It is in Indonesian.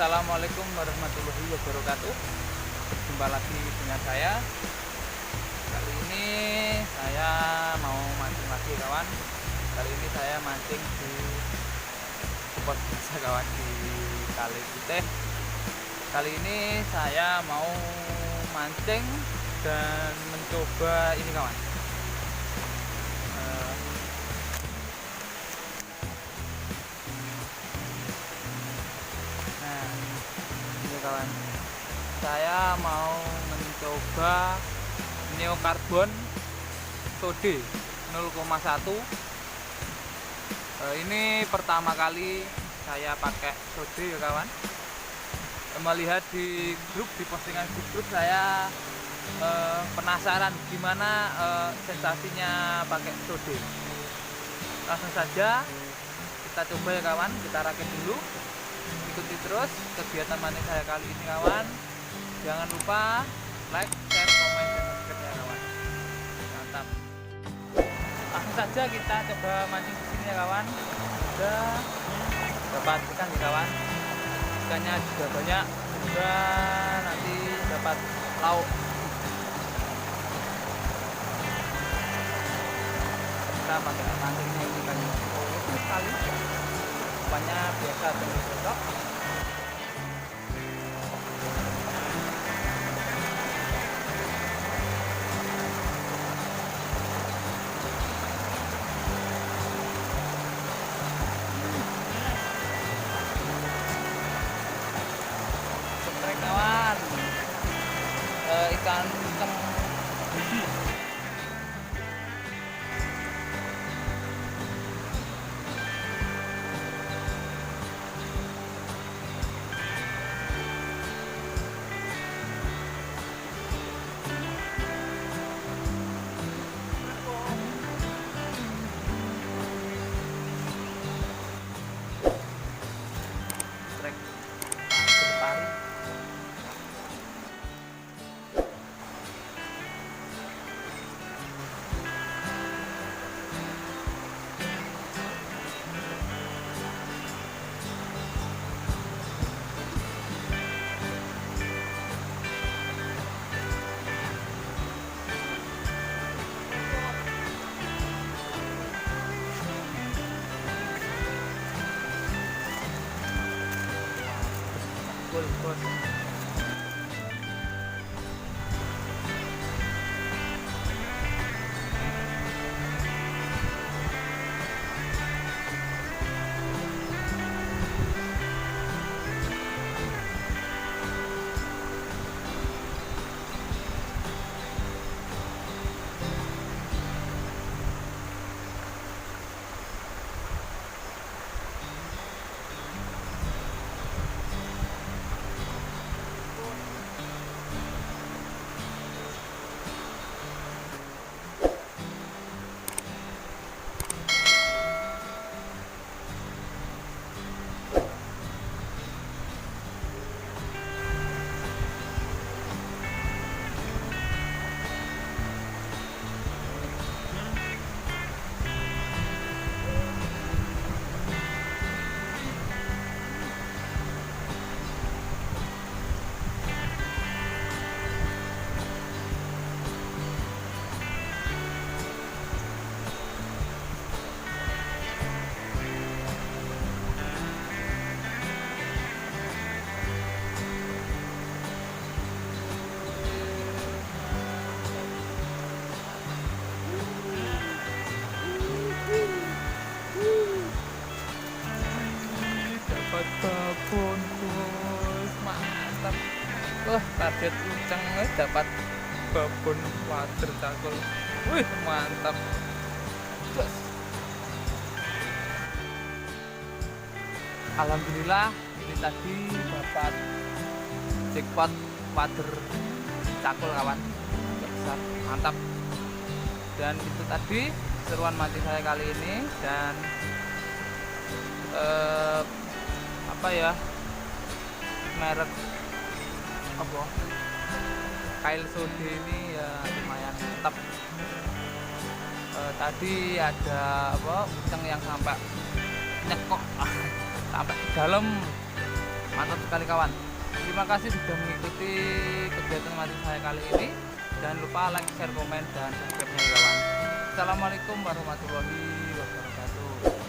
Assalamualaikum warahmatullahi wabarakatuh. Jumpa lagi dengan saya. Kali ini saya mau mancing lagi kawan. Kali ini saya mancing di spot biasa kawan, di Kali Putih. Kali ini saya mau mancing dan mencoba ini kawan. Nah, ini kawan. Saya mau mencoba neokarbon sode 0,1. Ini pertama kali saya pakai sode ya kawan. Melihat di grup, di postingan grup saya penasaran gimana sensasinya pakai sode. Langsung saja kita coba ya kawan, kita rakit dulu. Ikuti terus kegiatan mancing saya kali ini kawan. Jangan lupa like, share, komen, dan subscribe ya kawan. Mantap. Langsung saja kita coba mancing di sini ya kawan. Sudah dapat ikan nih kawan. Ikannya juga banyak. Sudah nanti dapat lauk. Kita pakai mancingnya ini kan sekali. Rupanya biasa bentuk. Setrek kawan, ikan hitam biji. Setrek berpari. Bos. Dapat babon bos, mantap. Wah, target uceng dapat babon wader cakul. Wih, mantap. Bos. Alhamdulillah ini tadi dapat jackpot wader cakul kawan. Besar, mantap. Dan itu tadi seruan mancing saya kali ini. Dan apa ya, merek apa kail sode ini ya lumayan mantap. Tadi ada apa uceng yang sampai nyekok sampai di dalam. Mantap sekali kawan. Terima kasih sudah mengikuti kegiatan mati saya kali ini. Jangan lupa like, share, komen, dan subscribe-nya kawan. Assalamualaikum warahmatullahi wabarakatuh.